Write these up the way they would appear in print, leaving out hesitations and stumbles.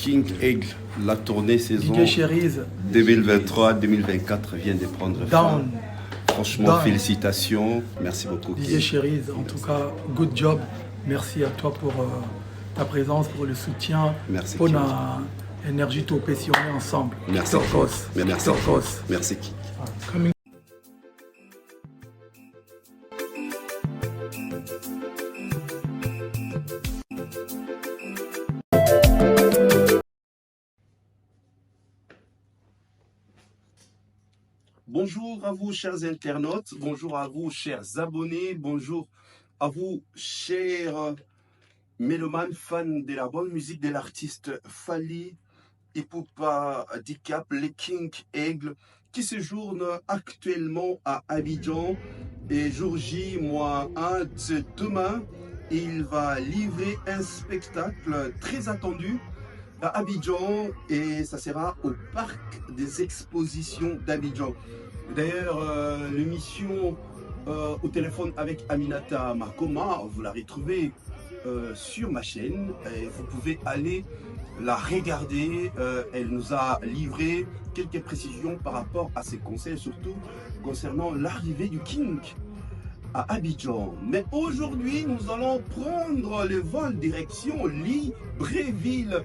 King Aigle, la tournée saison DJ Cherise 2023-2024 vient de prendre fin. Down. Franchement, Down. félicitations. Merci beaucoup. DJ Cherise, en tout cas, good job. Merci à toi pour ta présence, pour le soutien. Merci. Pour la énergie tout passionné ensemble. Merci. Merci. Merci. Coming. Bonjour à vous, chers internautes. Bonjour à vous, chers abonnés. Bonjour à vous, chers mélomanes, fans de la bonne musique de l'artiste Fally Ipupa Dicap, le King Aigle, qui séjourne actuellement à Abidjan. Et jour J, mois 1 de demain, il va livrer un spectacle très attendu à Abidjan et ça sera au parc des expositions d'Abidjan. D'ailleurs, l'émission au téléphone avec Aminata Makoma, vous la retrouvez sur ma chaîne et vous pouvez aller la regarder. Elle nous a livré quelques précisions par rapport à ses conseils, surtout concernant l'arrivée du King à Abidjan. Mais aujourd'hui, nous allons prendre le vol direction Libreville.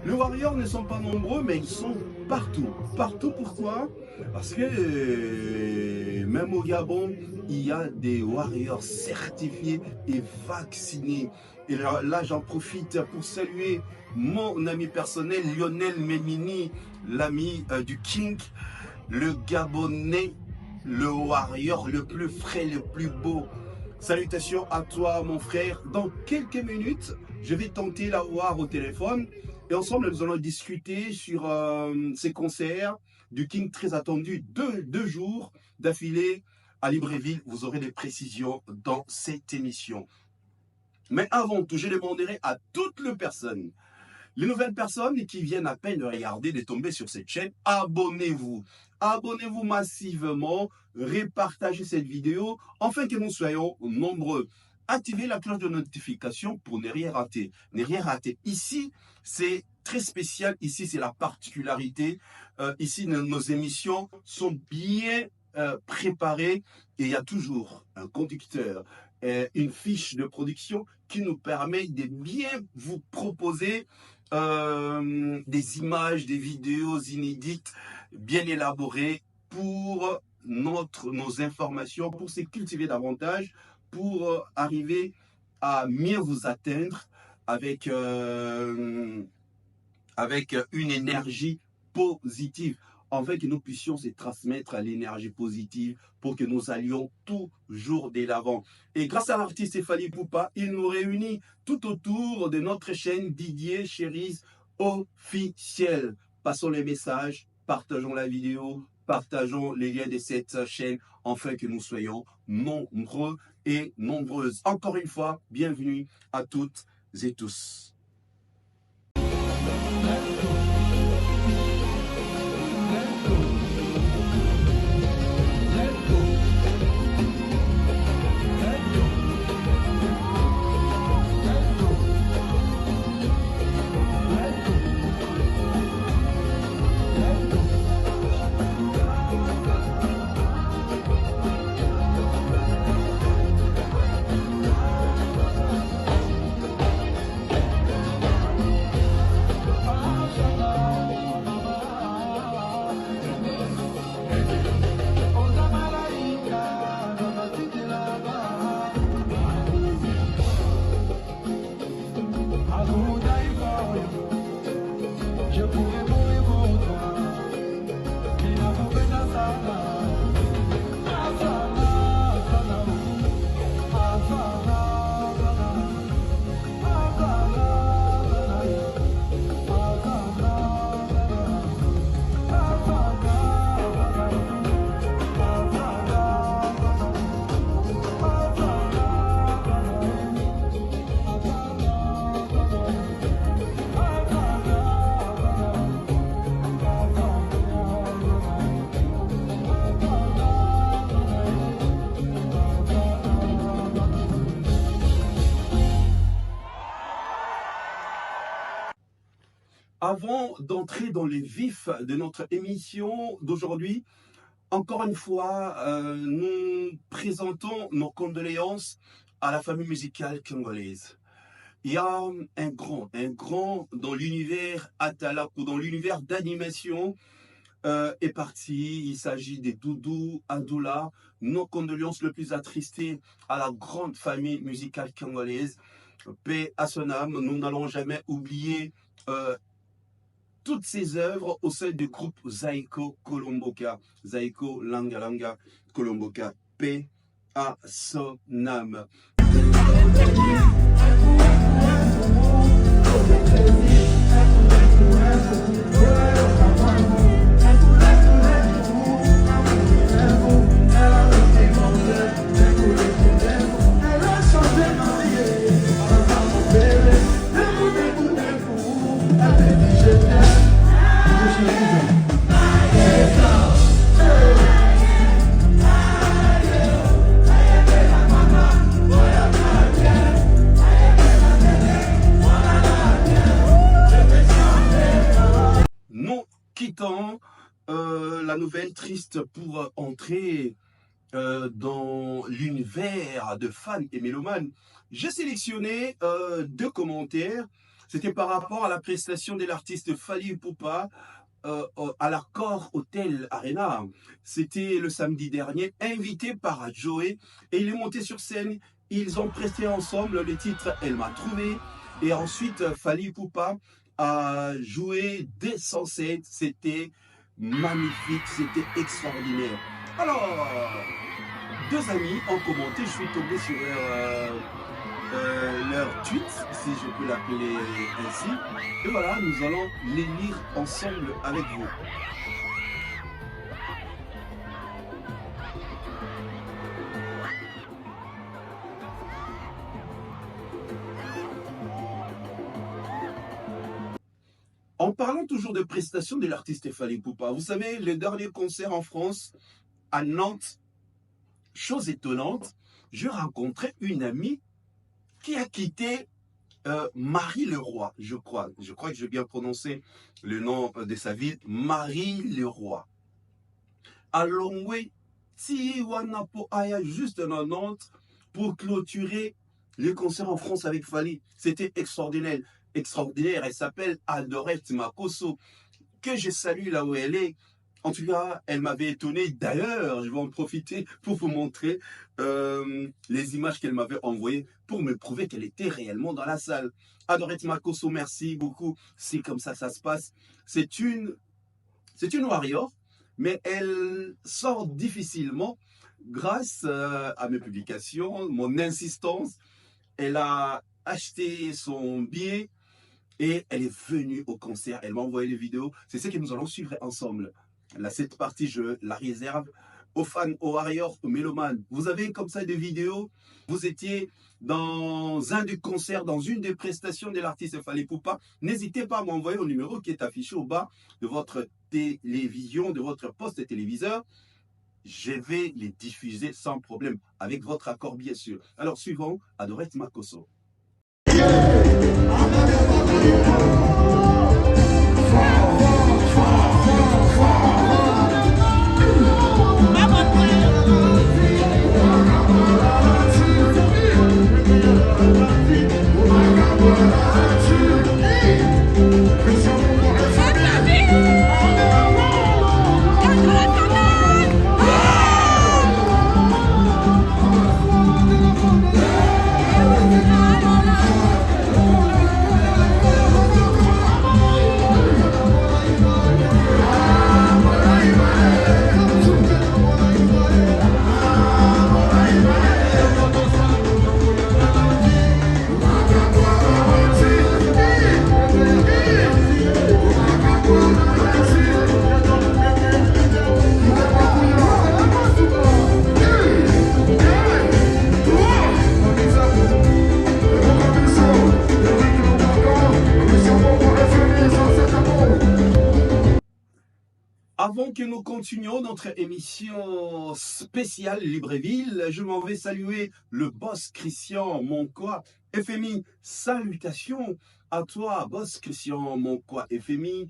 Les Warriors ne sont pas nombreux, mais ils sont partout. Partout, pourquoi? Parce que même au Gabon, il y a des Warriors certifiés et vaccinés. Et là, j'en profite pour saluer mon ami personnel, Lionel Memini, l'ami du King, le Gabonais, le Warrior le plus frais, le plus beau. Salutations à toi, mon frère. Dans quelques minutes, je vais tenter l'avoir au téléphone. Et ensemble, nous allons discuter sur ces concerts du King très attendu. Deux jours d'affilée à Libreville. Vous aurez des précisions dans cette émission. Mais avant tout, je demanderai à toutes les personnes, les nouvelles personnes qui viennent à peine de regarder, de tomber sur cette chaîne, abonnez-vous. Abonnez-vous massivement, repartagez cette vidéo, afin que nous soyons nombreux. Activez la cloche de notification pour ne rien rater. Ne rien rater. Ici, c'est très spécial. Ici, c'est la particularité. Ici, nos émissions sont bien préparées. Et il y a toujours un conducteur, une fiche de production qui nous permet de bien vous proposer des images, des vidéos inédites, bien élaborées pour nos informations, pour se cultiver davantage, pour arriver à mieux vous atteindre avec une énergie positive, afin que nous puissions se transmettre à l'énergie positive pour que nous allions toujours de l'avant. Et grâce à l'artiste Fally Ipupa, il nous réunit tout autour de notre chaîne DJ Cherise officielle. Passons les messages, partageons la vidéo, partageons les liens de cette chaîne, afin que nous soyons nombreux et nombreuses. Encore une fois, bienvenue à toutes et tous. Avant d'entrer dans les vifs de notre émission d'aujourd'hui, encore une fois, nous présentons nos condoléances à la famille musicale congolaise. Il y a un grand dans l'univers Atalak ou dans l'univers d'animation est parti. Il s'agit des Doudou Adoula. Nos condoléances le plus attristées à la grande famille musicale congolaise. Paix à son âme. Nous n'allons jamais oublier toutes ses œuvres au sein du groupe Zaiko Kolomboka. Zaiko Langa Langa Kolomboka. Paix à son âme. Quittant la nouvelle triste pour entrer dans l'univers de fans et mélomanes, j'ai sélectionné deux commentaires. C'était par rapport à la prestation de l'artiste Fally Ipupa à l'Accor Hotel Arena. C'était le samedi dernier, invité par Joey, et il est monté sur scène. Ils ont presté ensemble le titre Elle m'a trouvé, et ensuite Fally Ipupa a joué dès 107. C'était magnifique, c'était extraordinaire. Alors, deux amis ont commenté, je suis tombé sur leur tweet, si je peux l'appeler ainsi. Et voilà, nous allons les lire ensemble avec vous. En parlant toujours de prestations de l'artiste Fally Ipupa, vous savez, le dernier concert en France, à Nantes, chose étonnante, je rencontrais une amie qui a quitté Marie Leroy, je crois. Je crois que j'ai bien prononcé le nom de sa ville, Marie Leroy. À Longwe, Tiwanapo Aya, juste dans Nantes, pour clôturer les concerts en France avec Fally. C'était extraordinaire. Elle s'appelle Adorette Makoso, que je salue là où elle est. En tout cas, elle m'avait étonné. D'ailleurs, je vais en profiter pour vous montrer les images qu'elle m'avait envoyées pour me prouver qu'elle était réellement dans la salle. Adorette Makoso, merci beaucoup. C'est comme ça que ça se passe. C'est une warrior, mais elle sort difficilement grâce à mes publications, mon insistance. Elle a acheté son billet et elle est venue au concert. Elle m'a envoyé les vidéos. C'est ce que nous allons suivre ensemble. Là, cette partie, je la réserve aux fans, aux warriors, aux mélomanes. Vous avez comme ça des vidéos. Vous étiez dans un des concerts, dans une des prestations de l'artiste Fally Ipupa. N'hésitez pas à m'envoyer au numéro qui est affiché au bas de votre télévision, de votre poste téléviseur. Je vais les diffuser sans problème, avec votre accord bien sûr. Alors suivons Adorette Makoso. Avant que nous continuions notre émission spéciale Libreville, je m'en vais saluer le boss Christian Moncois, FMI, salutations à toi, boss Christian Monkwa FMI.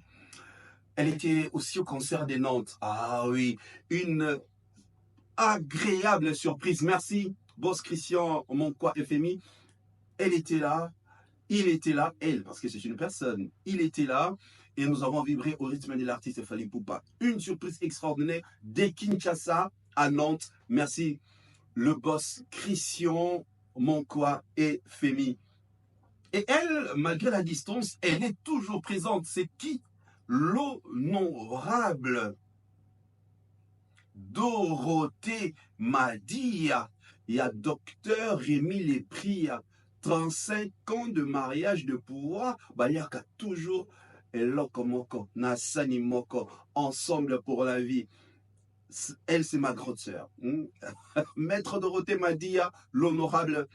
Elle était aussi au concert des Nantes. Ah oui, une agréable surprise. Merci, boss Christian Monkwa FMI. Elle était là, il était là, elle, parce que c'est une personne. Il était là et nous avons vibré au rythme de l'artiste Fally Ipupa. Une surprise extraordinaire dès Kinshasa à Nantes. Merci, le boss Christian Monkwa FMI. Et elle, malgré la distance, elle est toujours présente. C'est qui? L'honorable Dorothée Madia. Il y a docteur Rémi Lépria. 35 ans de mariage de pouvoir. Il y a toujours Elokomoko, Nassani Moko, ensemble pour la vie. Elle, c'est ma grande sœur. Maître Dorothée Madia, l'honorable.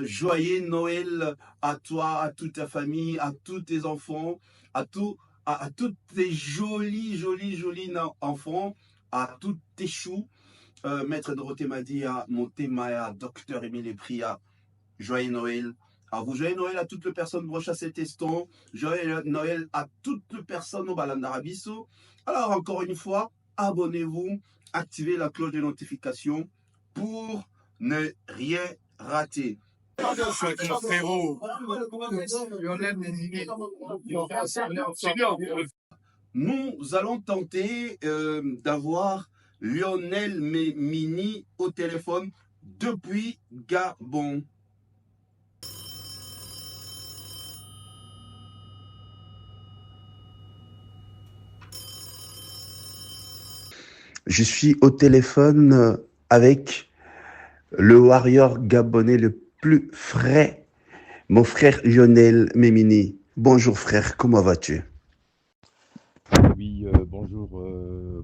Joyeux Noël à toi, à toute ta famille, à tous tes enfants, à tous tes jolis enfants, à tous tes choux. Maître Dorothée Madia, Montemaya, docteur Émile Pria, joyeux Noël à vous. Joyeux Noël à toutes les personnes broches à cet instant. Joyeux Noël à toutes les personnes au Balandarabiso. Alors, encore une fois, abonnez-vous, activez la cloche de notification pour ne rien raté. Nous allons tenter d'avoir Lionel Mini au téléphone depuis Gabon. Je suis au téléphone avec le warrior gabonais le plus frais, mon frère Lionel Memini. Bonjour frère, comment vas-tu? Oui, bonjour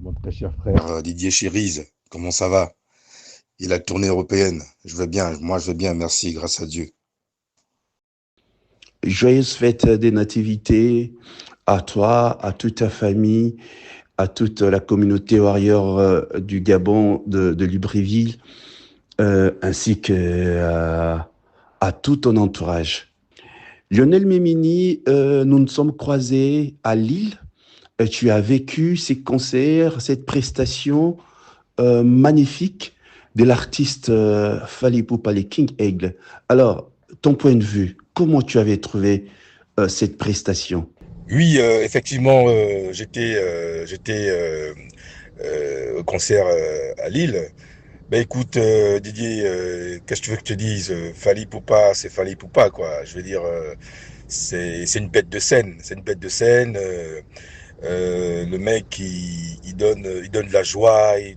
mon très cher frère Didier Chérise, comment ça va? Et la tournée européenne, je vais bien, moi je vais bien, merci, grâce à Dieu. Joyeuse fête des nativités à toi, à toute ta famille, à toute la communauté warrior du Gabon, de Libreville, ainsi que à tout ton entourage. Lionel Memini, nous nous sommes croisés à Lille. Tu as vécu ces concerts, cette prestation magnifique de l'artiste Fally Ipupa, les King Aigle. Alors, ton point de vue, comment tu avais trouvé cette prestation? Oui, effectivement, j'étais au concert à Lille. Ben écoute, Didier, qu'est-ce que tu veux que je te dise? Fally Ipupa, c'est Fally Ipupa, quoi. Je veux dire, c'est une bête de scène. C'est une bête de scène. Le mec, il donne de la joie, il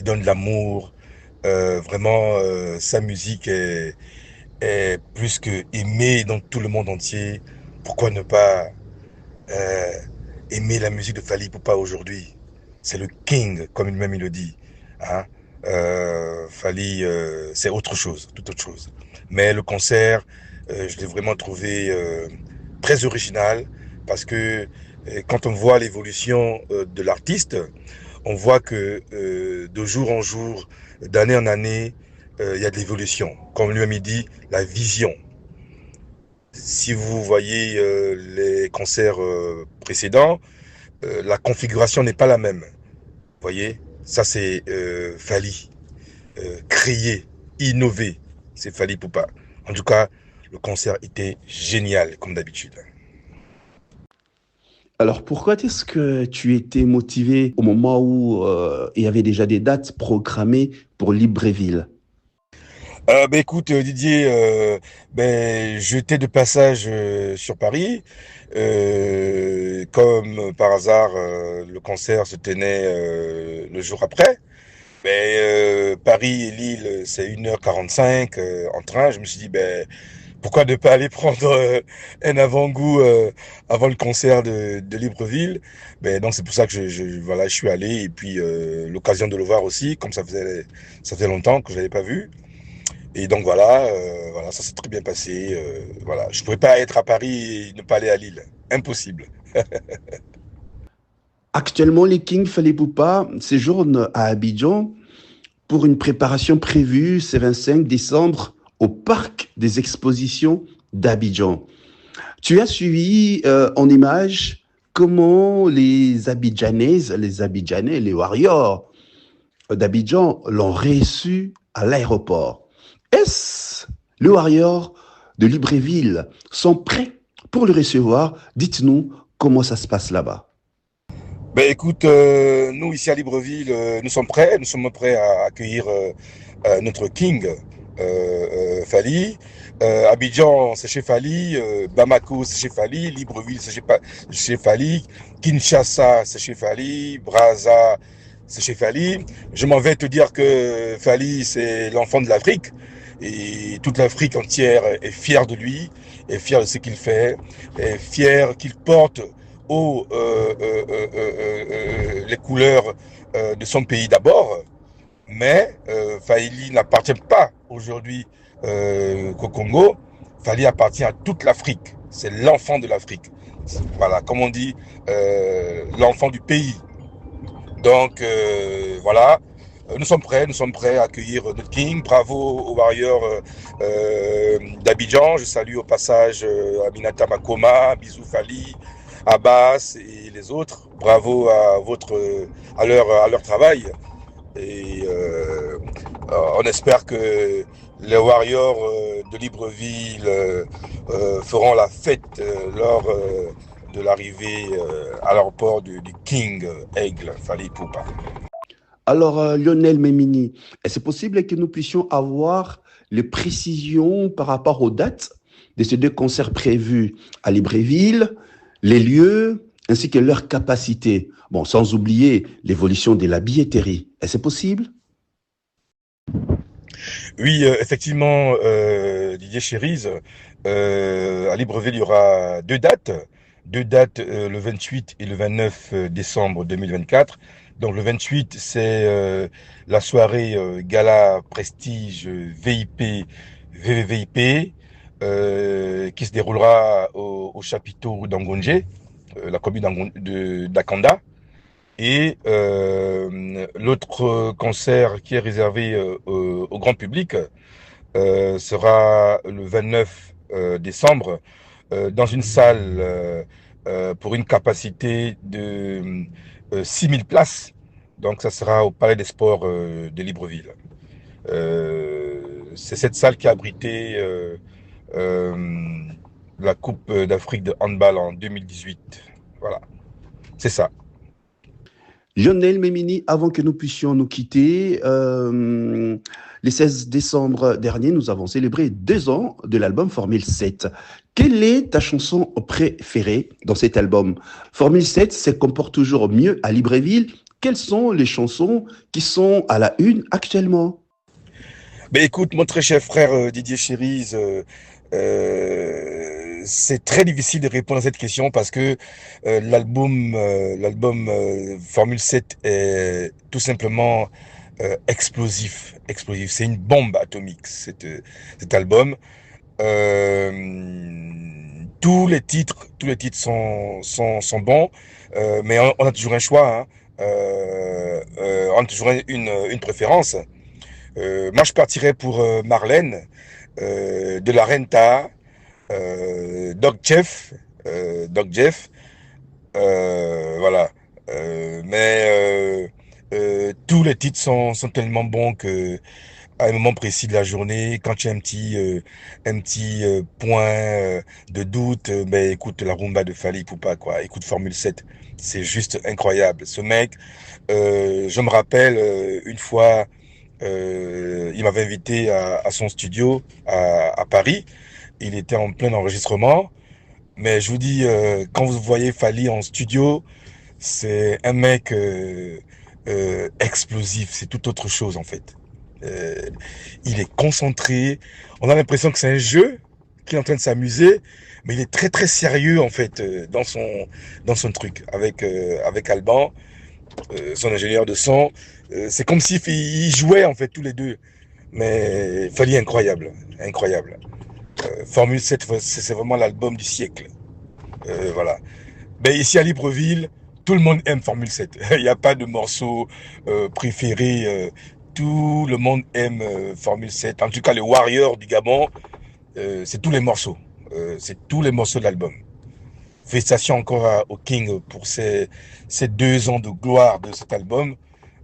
donne de l'amour. Vraiment, sa musique est plus que aimée dans tout le monde entier. Pourquoi ne pas aimer la musique de Fally Ipupa aujourd'hui? C'est le king, comme lui-même il le dit. Hein? Fally, c'est autre chose, tout autre chose. Mais le concert, je l'ai vraiment trouvé très original parce que quand on voit l'évolution de l'artiste, on voit que de jour en jour, d'année en année, il y a de l'évolution. Comme lui-même il dit, la vision. Si vous voyez les concerts précédents, la configuration n'est pas la même. Vous voyez, ça c'est Fally, créer, innover, c'est Fally Ipupa. En tout cas, le concert était génial, comme d'habitude. Alors, pourquoi est-ce que tu étais motivé au moment où il y avait déjà des dates programmées pour Libreville? Ben écoute Didier, j'étais de passage sur Paris. Comme par hasard, le concert se tenait le jour après. Paris et Lille, c'est 1h45 en train. Je me suis dit, pourquoi ne pas aller prendre un avant-goût avant le concert de Libreville. Donc c'est pour ça que je suis allé. Et puis l'occasion de le voir aussi, comme ça faisait longtemps que je l'avais pas vu. Et donc voilà, ça s'est très bien passé. Voilà, je pouvais pas être à Paris et ne pas aller à Lille, impossible. Actuellement, les Kings Fally Ipupa séjournent à Abidjan pour une préparation prévue ce 25 décembre au parc des expositions d'Abidjan. Tu as suivi en images comment les Abidjanaises, les Abidjanais, les Warriors d'Abidjan l'ont reçu à l'aéroport. Est-ce les Warriors de Libreville sont prêts pour le recevoir? Dites-nous comment ça se passe là-bas. Ben écoute, nous ici à Libreville, nous sommes prêts à accueillir notre King, Fally. Abidjan, c'est chez Fally, Bamako, c'est chez Fally, Libreville, c'est chez Fally, Kinshasa, c'est chez Fally, Brazza, c'est chez Fally. Je m'en vais te dire que Fally, c'est l'enfant de l'Afrique, et toute l'Afrique entière est fière de lui, est fière de ce qu'il fait, est fière qu'il porte haut les couleurs de son pays d'abord, mais Fally n'appartient pas aujourd'hui qu'au Congo. Fally appartient à toute l'Afrique. C'est l'enfant de l'Afrique. Voilà, comme on dit, l'enfant du pays. Donc voilà, nous sommes prêts à accueillir notre King. Bravo aux Warriors d'Abidjan. Je salue au passage Aminata Makoma, bisous Fally, Abbas et les autres. Bravo à leur travail. Et on espère que les Warriors de Libreville feront la fête lors de l'arrivée à l'aéroport du King Aigle, Fally Ipupa. Alors, Lionel Memini, est-ce possible que nous puissions avoir les précisions par rapport aux dates de ces deux concerts prévus à Libreville, les lieux ainsi que leur capacité? Bon, sans oublier l'évolution de la billetterie. Est-ce possible? Oui, effectivement, Didier Chérise, à Libreville, il y aura deux dates. Le 28 et le 29 décembre 2024. Donc le 28, c'est la soirée Gala Prestige VIP VVVIP qui se déroulera au chapiteau d'Angonje, la commune d'Akanda. Et l'autre concert qui est réservé au grand public sera le 29 décembre dans une salle pour une capacité de 6000 places. Donc ça sera au Palais des Sports de Libreville. C'est cette salle qui a abrité la Coupe d'Afrique de handball en 2018. Voilà, c'est ça. Lionel Memini, avant que nous puissions nous quitter, le 16 décembre dernier, nous avons célébré 2 ans de l'album Formule 7. Quelle est ta chanson préférée dans cet album? Formule 7 se comporte toujours mieux à Libreville. Quelles sont les chansons qui sont à la une actuellement? Ben écoute, mon très cher frère Didier Chérise, c'est très difficile de répondre à cette question parce que l'album Formule 7 est tout simplement explosif. C'est une bombe atomique, cet album. Tous les titres sont bons, mais on a toujours un choix, hein. On a toujours une préférence. Moi, je partirais pour Marlène, de la Renta, Doc Jeff, voilà. Mais tous les titres sont tellement bons que à un moment précis de la journée, quand tu as un petit point de doute, ben écoute la rumba de Fally Ipupa, quoi. Écoute Formule 7, c'est juste incroyable. Ce mec, je me rappelle une fois, il m'avait invité à son studio à Paris. Il était en plein enregistrement. Mais je vous dis, quand vous voyez Fally en studio, c'est un mec explosif. C'est tout autre chose, en fait. Il est concentré. On a l'impression que c'est un jeu, qu'il est en train de s'amuser. Mais il est très, très sérieux, en fait, dans son truc. Avec Alban, son ingénieur de son. C'est comme s'ils jouaient, en fait, tous les deux. Mais Fally, incroyable. Incroyable. Formule 7, c'est vraiment l'album du siècle. Voilà. Ben, ici à Libreville, tout le monde aime Formule 7. Il n'y a pas de morceau préféré. tout le monde aime Formule 7. En tout cas, les Warriors du Gabon, c'est tous les morceaux. C'est tous les morceaux de l'album. Félicitations encore au King pour ces 2 ans de gloire de cet album.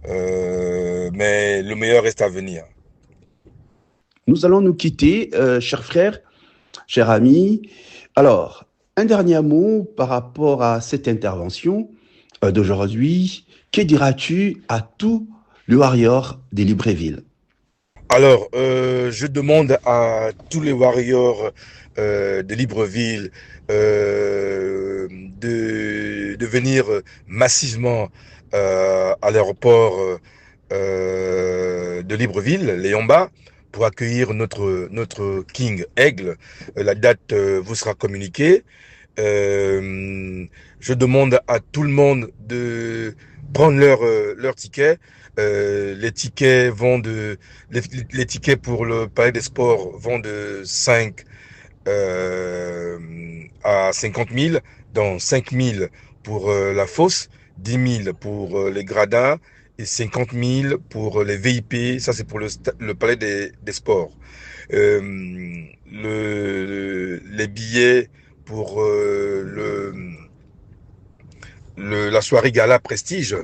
Mais le meilleur reste à venir. Nous allons nous quitter, chers frères, chers amis. Alors, un dernier mot par rapport à cette intervention d'aujourd'hui. Que diras-tu à tous les Warriors de Libreville? Alors, je demande à tous les Warriors de Libreville de venir massivement à l'aéroport de Libreville, Léomba, pour accueillir notre King Aigle. La date vous sera communiquée. Je demande à tout le monde de prendre leur ticket. Les tickets vont les tickets pour le Palais des Sports vont de 5 à 50 000, dont 5 000 pour la fosse, 10 000 pour les gradins et 50 000 pour les VIP. Ça, c'est pour le Palais des Sports. Les billets pour la soirée gala Prestige,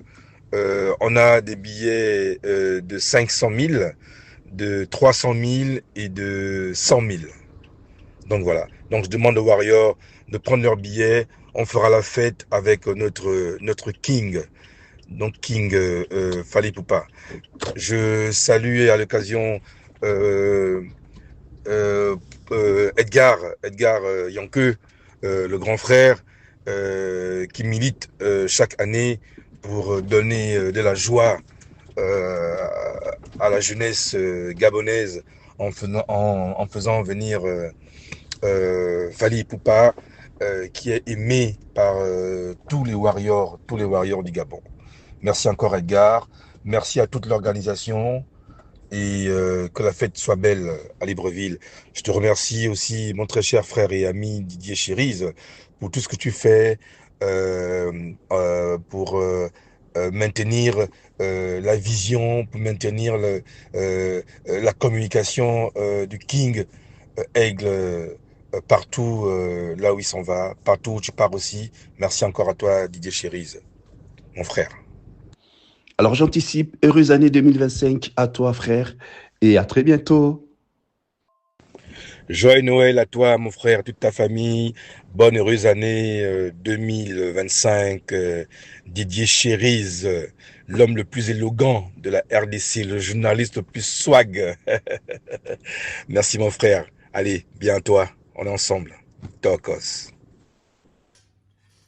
on a des billets de 500 000, de 300 000 et de 100 000. Donc voilà. Donc je demande aux Warriors de prendre leurs billets. On fera la fête avec notre King, donc King Fally Ipupa. Je salue à l'occasion Edgar Yankeu, le grand frère, qui milite chaque année pour donner de la joie à la jeunesse gabonaise en faisant venir Fally Ipupa, qui est aimé par tous les warriors du Gabon. Merci encore Edgar, merci à toute l'organisation et que la fête soit belle à Libreville. Je te remercie aussi mon très cher frère et ami Didier Chérise pour tout ce que tu fais pour maintenir la vision, pour maintenir la communication du King Aigle partout là où il s'en va, partout où tu pars aussi. Merci encore à toi Didier Chérise, mon frère. Alors, j'anticipe heureuse année 2025 à toi, frère, et à très bientôt. Joyeux Noël à toi, mon frère, toute ta famille. Bonne heureuse année 2025. Didier Chérise, l'homme le plus élégant de la RDC, le journaliste le plus swag. Merci, mon frère. Allez, bien à toi. On est ensemble. Tokos.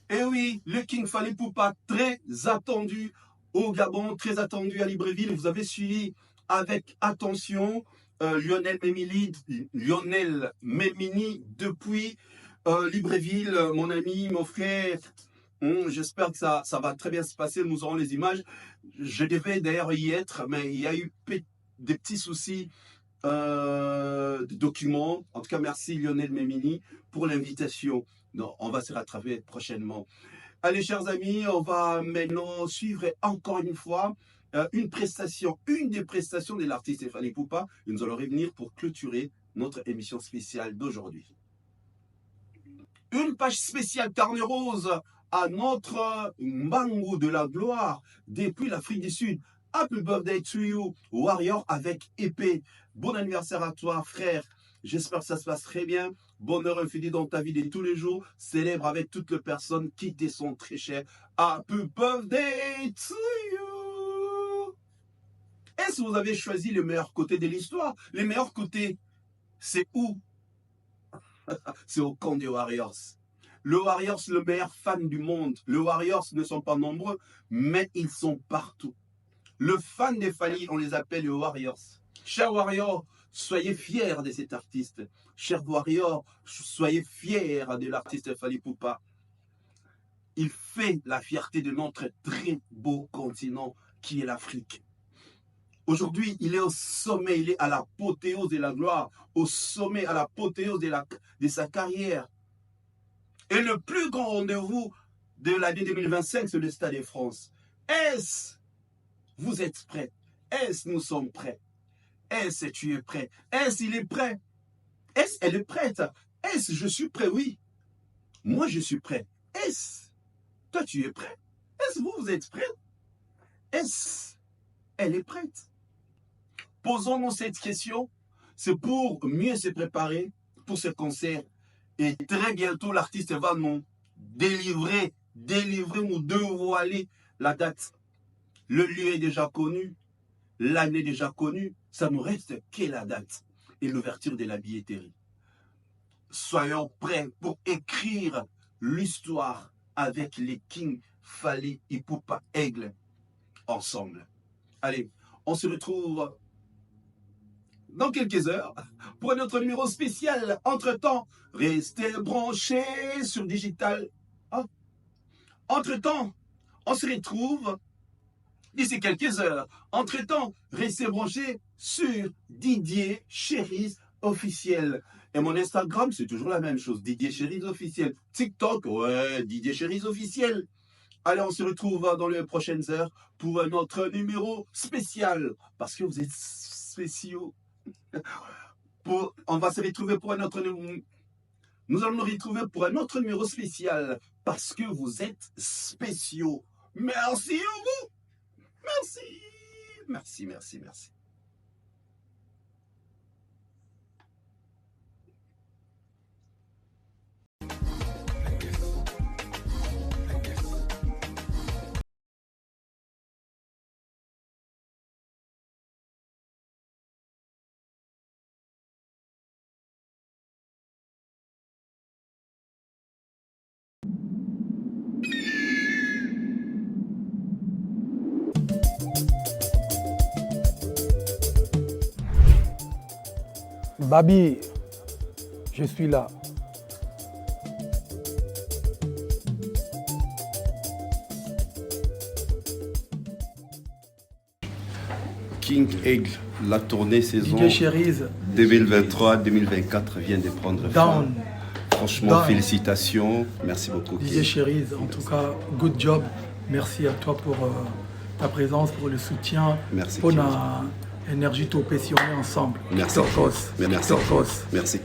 Et oui, le King Fally Ipupa, très attendu au Gabon, très attendu à Libreville. Vous avez suivi avec attention Lionel Memini depuis Libreville, mon ami, mon frère. J'espère que ça va très bien se passer. Nous aurons les images. Je devais d'ailleurs y être, mais il y a eu des petits soucis de documents. En tout cas, merci Lionel Memini pour l'invitation. Non, on va se rattraper prochainement. Allez, chers amis, on va maintenant suivre encore une fois une des prestations de l'artiste Fally Ipupa. Et nous allons revenir pour clôturer notre émission spéciale d'aujourd'hui. Une page spéciale carne rose à notre Mbangu de la gloire depuis l'Afrique du Sud. Happy birthday to you, Warrior avec épée. Bon anniversaire à toi, frère. J'espère que ça se passe très bien. Bonheur infini dans ta vie de tous les jours. Célèbre avec toutes les personnes qui te sont très chères. Happy birthday to you. Est-ce que vous avez choisi le meilleur côté de l'histoire? Le meilleur côté, c'est où? C'est au camp des Warriors. Le Warriors, le meilleur fan du monde. Les Warriors ne sont pas nombreux, mais ils sont partout. Le fan des Fally, on les appelle les Warriors. Chers Warriors, soyez fiers de cet artiste. Chers Warriors, soyez fiers de l'artiste Fally Ipupa. Il fait la fierté de notre très beau continent qui est l'Afrique. Aujourd'hui, il est au sommet, il est à l'apothéose de la gloire, au sommet, à l'apothéose de sa carrière. Et le plus grand rendez-vous de l'année 2025, c'est le Stade de France. Vous êtes prêts? Est-ce nous sommes prêts? Est-ce tu es prêt? Est-ce il est prêt? Est-ce elle est prête? Est-ce je suis prêt? Oui. Moi, je suis prêt. Est-ce toi, tu es prêt? Est-ce vous êtes prêts? Est-ce elle est prête? Posons-nous cette question. C'est pour mieux se préparer pour ce concert. Et très bientôt, l'artiste va nous délivrer, nous dévoiler la date. Le lieu est déjà connu, l'année déjà connue. Ça nous reste que la date et l'ouverture de la billetterie. Soyons prêts pour écrire l'histoire avec les King, Fally Ipupa, Aigle ensemble. Allez, on se retrouve dans quelques heures pour un autre numéro spécial. Entre-temps, restez branchés sur Digital. Ah. Entre-temps, on se retrouve d'ici quelques heures. Entre-temps, restez branchés sur Didier Chéris officiel. Et mon Instagram, c'est toujours la même chose. Didier Chéris officiel. TikTok, ouais, Didier Chéris officiel. Allez, on se retrouve dans les prochaines heures pour un autre numéro spécial. Parce que vous êtes spéciaux. On va se retrouver pour un autre numéro. Nous allons nous retrouver pour un autre numéro spécial. Parce que vous êtes spéciaux. Merci à vous. Merci. Merci, merci, merci. Babi, je suis là. King Aigle, la tournée saison Didier Chéris, 2023-2024 vient de prendre fin. Down. Franchement, Down. Félicitations. Merci beaucoup. Didier Chéris, en tout cas, good job. Merci à toi pour ta présence, pour le soutien. Merci, pour King. la énergie tout passionné ensemble. Merci. Torcos. Merci. Torcos. Merci.